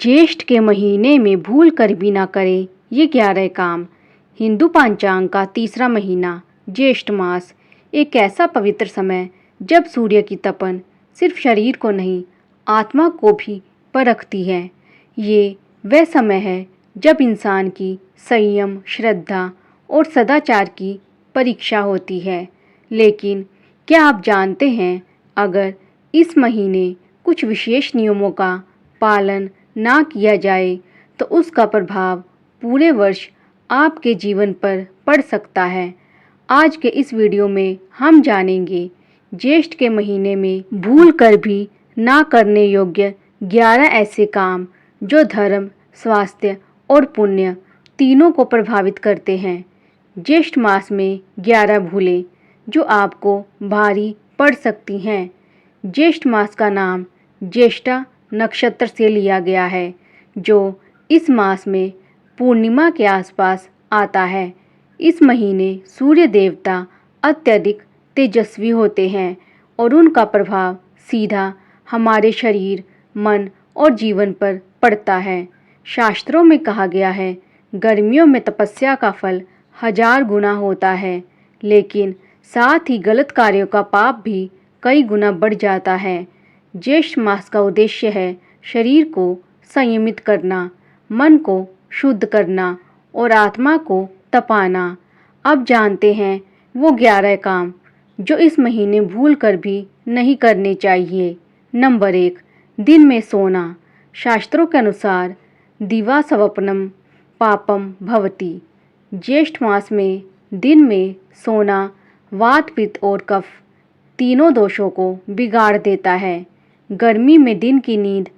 ज्येष्ठ के महीने में भूल कर भी ना करें ये 11 काम। हिंदू पांचांग का तीसरा महीना ज्येष्ठ मास एक ऐसा पवित्र समय जब सूर्य की तपन सिर्फ शरीर को नहीं आत्मा को भी परखती है। ये वह समय है जब इंसान की संयम, श्रद्धा और सदाचार की परीक्षा होती है। लेकिन क्या आप जानते हैं, अगर इस महीने कुछ विशेष नियमों का पालन ना किया जाए तो उसका प्रभाव पूरे वर्ष आपके जीवन पर पड़ सकता है। आज के इस वीडियो में हम जानेंगे ज्येष्ठ के महीने में भूल कर भी ना करने योग्य 11 ऐसे काम जो धर्म, स्वास्थ्य और पुण्य तीनों को प्रभावित करते हैं। ज्येष्ठ मास में 11 भूलें जो आपको भारी पड़ सकती हैं। ज्येष्ठ मास का नाम ज्येष्ठा नक्षत्र से लिया गया है, जो इस मास में पूर्णिमा के आसपास आता है। इस महीने सूर्य देवता अत्यधिक तेजस्वी होते हैं और उनका प्रभाव सीधा हमारे शरीर, मन और जीवन पर पड़ता है। शास्त्रों में कहा गया है, गर्मियों में तपस्या का फल 1000 गुना होता है, लेकिन साथ ही गलत कार्यों का पाप भी कई गुना बढ़ जाता है। ज्येष्ठ मास का उद्देश्य है शरीर को संयमित करना, मन को शुद्ध करना और आत्मा को तपाना। अब जानते हैं वो 11 काम जो इस महीने भूल कर भी नहीं करने चाहिए। नंबर 1, दिन में सोना। शास्त्रों के अनुसार दिवा स्वप्नम पापम भवति। ज्येष्ठ मास में दिन में सोना वात, पित्त और कफ तीनों दोषों को बिगाड़ देता है। गर्मी में दिन की नींद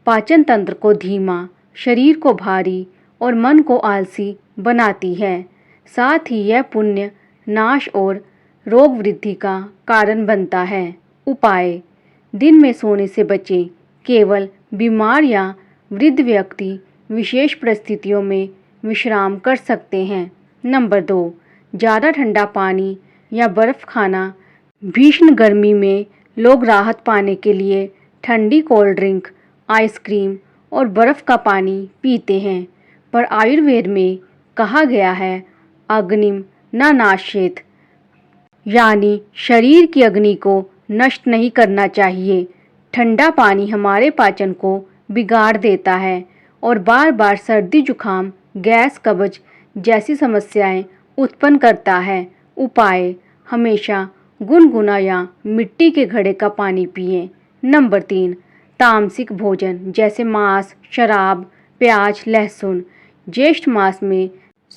पाचन तंत्र को धीमा, शरीर को भारी और मन को आलसी बनाती है। साथ ही यह पुण्य नाश और रोग वृद्धि का कारण बनता है। उपाय: दिन में सोने से बचें। केवल बीमार या वृद्ध व्यक्ति विशेष परिस्थितियों में विश्राम कर सकते हैं। नंबर 2, ज़्यादा ठंडा पानी या बर्फ़ खाना। भीषण गर्मी में लोग राहत पाने के लिए ठंडी कोल्ड ड्रिंक, आइसक्रीम और बर्फ़ का पानी पीते हैं, पर आयुर्वेद में कहा गया है अग्निम न नाशेत, यानी शरीर की अग्नि को नष्ट नहीं करना चाहिए। ठंडा पानी हमारे पाचन को बिगाड़ देता है और बार बार सर्दी, जुकाम, गैस, कब्ज जैसी समस्याएं उत्पन्न करता है। उपाय: हमेशा गुनगुना या मिट्टी के घड़े का पानी पिएं। नंबर 3, तामसिक भोजन जैसे मांस, शराब, प्याज, लहसुन। ज्येष्ठ मास में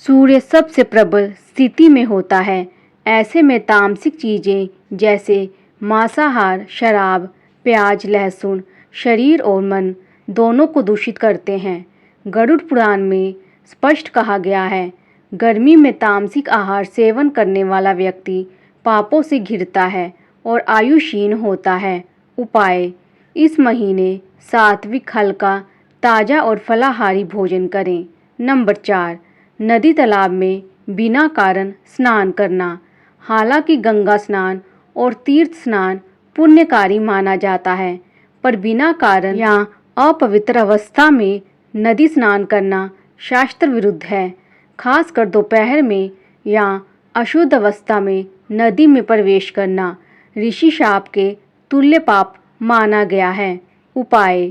सूर्य सबसे प्रबल स्थिति में होता है। ऐसे में तामसिक चीज़ें जैसे मांसाहार, शराब, प्याज, लहसुन शरीर और मन दोनों को दूषित करते हैं। गरुड़ पुराण में स्पष्ट कहा गया है, गर्मी में तामसिक आहार सेवन करने वाला व्यक्ति पापों से घिरता है और आयुषहीन होता है। उपाय: इस महीने सात्विक, हल्का, ताज़ा और फलाहारी भोजन करें। नंबर 4, नदी तालाब में बिना कारण स्नान करना। हालांकि गंगा स्नान और तीर्थ स्नान पुण्यकारी माना जाता है, पर बिना कारण या अपवित्र अवस्था में नदी स्नान करना शास्त्र विरुद्ध है। खासकर दोपहर में या अशुद्ध अवस्था में नदी में प्रवेश करना ऋषि शाप के तुल्य पाप माना गया है। उपाय: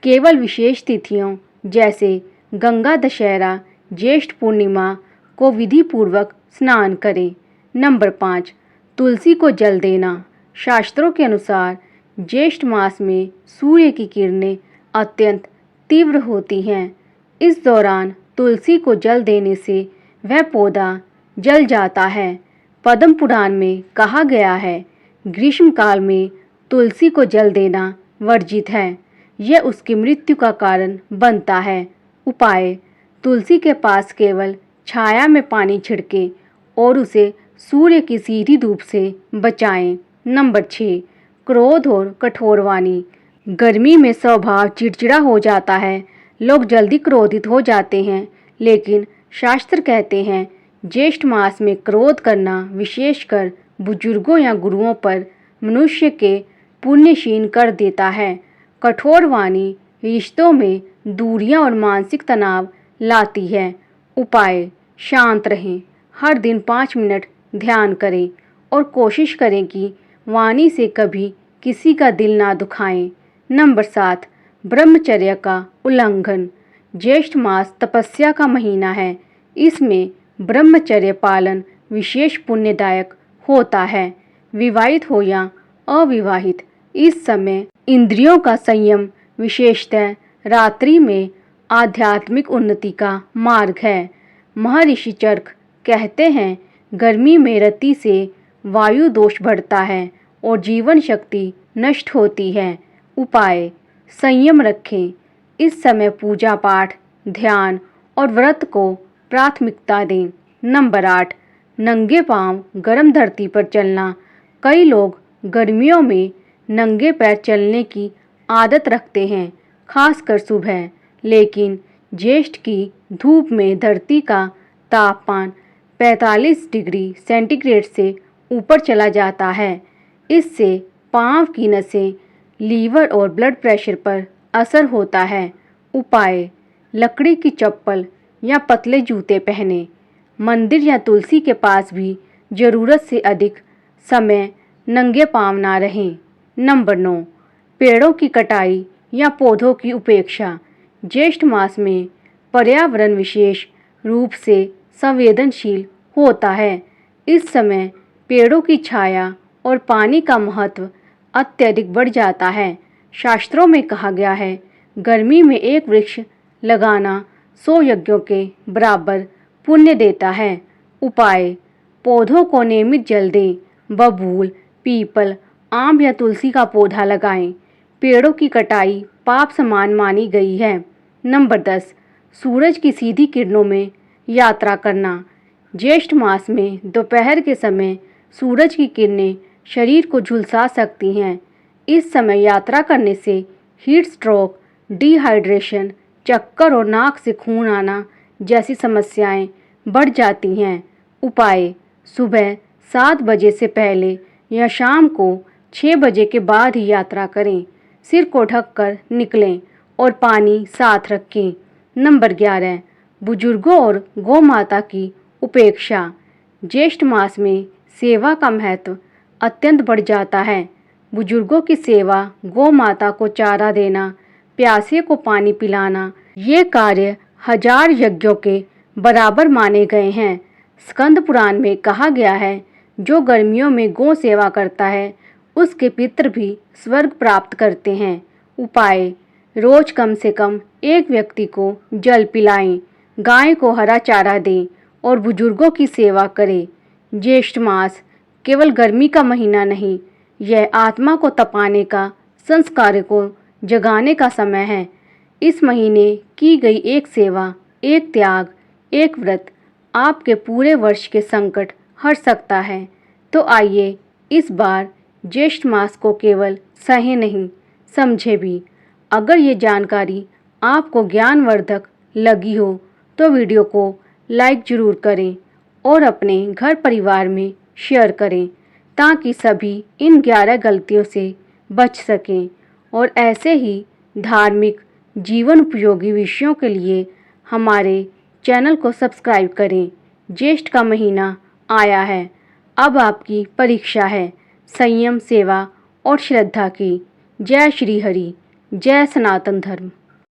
केवल विशेष तिथियों जैसे गंगा दशहरा, ज्येष्ठ पूर्णिमा को विधि पूर्वक स्नान करें। नंबर 5, तुलसी को जल देना। शास्त्रों के अनुसार ज्येष्ठ मास में सूर्य की किरणें अत्यंत तीव्र होती हैं। इस दौरान तुलसी को जल देने से वह पौधा जल जाता है। पद्म पुराण में कहा गया है, ग्रीष्म काल में तुलसी को जल देना वर्जित है, यह उसकी मृत्यु का कारण बनता है। उपाय: तुलसी के पास केवल छाया में पानी छिड़के और उसे सूर्य की सीधी धूप से बचाएं। नंबर 6, क्रोध और कठोर वाणी। गर्मी में स्वभाव चिड़चिड़ा हो जाता है, लोग जल्दी क्रोधित हो जाते हैं, लेकिन शास्त्र कहते हैं ज्येष्ठ मास में क्रोध करना, विशेषकर बुजुर्गों या गुरुओं पर, मनुष्य के पुण्य क्षीण कर देता है। कठोर वाणी रिश्तों में दूरियां और मानसिक तनाव लाती है। उपाय: शांत रहें, हर दिन 5 मिनट ध्यान करें और कोशिश करें कि वाणी से कभी किसी का दिल ना दुखाएं। नंबर 7, ब्रह्मचर्य का उल्लंघन। ज्येष्ठ मास तपस्या का महीना है। इसमें ब्रह्मचर्य पालन विशेष पुण्यदायक होता है। विवाहित हो या अविवाहित, इस समय इंद्रियों का संयम विशेषतः रात्रि में आध्यात्मिक उन्नति का मार्ग है। महर्षि चरक कहते हैं, गर्मी में रति से वायु दोष बढ़ता है और जीवन शक्ति नष्ट होती है। उपाय: संयम रखें। इस समय पूजा पाठ, ध्यान और व्रत को प्राथमिकता दें। नंबर 8, नंगे पांव गर्म धरती पर चलना। कई लोग गर्मियों में नंगे पैर चलने की आदत रखते हैं, खासकर सुबह। लेकिन ज्येष्ठ की धूप में धरती का तापमान 45 डिग्री सेंटीग्रेड से ऊपर चला जाता है। इससे पांव की नसें, लीवर और ब्लड प्रेशर पर असर होता है। उपाय: लकड़ी की चप्पल या पतले जूते पहने। मंदिर या तुलसी के पास भी जरूरत से अधिक समय नंगे पांव ना रहें। नंबर 9, पेड़ों की कटाई या पौधों की उपेक्षा। ज्येष्ठ मास में पर्यावरण विशेष रूप से संवेदनशील होता है। इस समय पेड़ों की छाया और पानी का महत्व अत्यधिक बढ़ जाता है। शास्त्रों में कहा गया है, गर्मी में एक वृक्ष लगाना 100 यज्ञों के बराबर पुण्य देता है। उपाय: पौधों को नियमित जल दें। बबूल, पीपल, आम या तुलसी का पौधा लगाएं। पेड़ों की कटाई पाप समान मानी गई है। नंबर 10, सूरज की सीधी किरणों में यात्रा करना। ज्येष्ठ मास में दोपहर के समय सूरज की किरणें शरीर को झुलसा सकती हैं। इस समय यात्रा करने से हीट स्ट्रोक, डिहाइड्रेशन, चक्कर और नाक से खून आना जैसी समस्याएं बढ़ जाती हैं। उपाय: सुबह 7 बजे से पहले या शाम को 6 बजे के बाद ही यात्रा करें। सिर को ढककर निकलें और पानी साथ रखें। नंबर 11, बुजुर्गों और गौ माता की उपेक्षा। ज्येष्ठ मास में सेवा का महत्व अत्यंत बढ़ जाता है। बुजुर्गों की सेवा, गौ माता को चारा देना, प्यासे को पानी पिलाना, ये कार्य 1000 यज्ञों के बराबर माने गए हैं। स्कंद पुराण में कहा गया है, जो गर्मियों में गौ सेवा करता है उसके पितृ भी स्वर्ग प्राप्त करते हैं। उपाय: रोज कम से कम एक व्यक्ति को जल पिलाएं, गाय को हरा चारा दें और बुजुर्गों की सेवा करें। ज्येष्ठ मास केवल गर्मी का महीना नहीं, यह आत्मा को तपाने का, संस्कार को जगाने का समय है। इस महीने की गई एक सेवा, एक त्याग, एक व्रत आपके पूरे वर्ष के संकट हर सकता है। तो आइए इस बार ज्येष्ठ मास को केवल सहे नहीं, समझे भी। अगर ये जानकारी आपको ज्ञानवर्धक लगी हो तो वीडियो को लाइक ज़रूर करें और अपने घर परिवार में शेयर करें, ताकि सभी इन 11 गलतियों से बच सकें। और ऐसे ही धार्मिक, जीवन उपयोगी विषयों के लिए हमारे चैनल को सब्सक्राइब करें। ज्येष्ठ का महीना आया है, अब आपकी परीक्षा है संयम, सेवा और श्रद्धा की। जय श्री हरि, जय सनातन धर्म।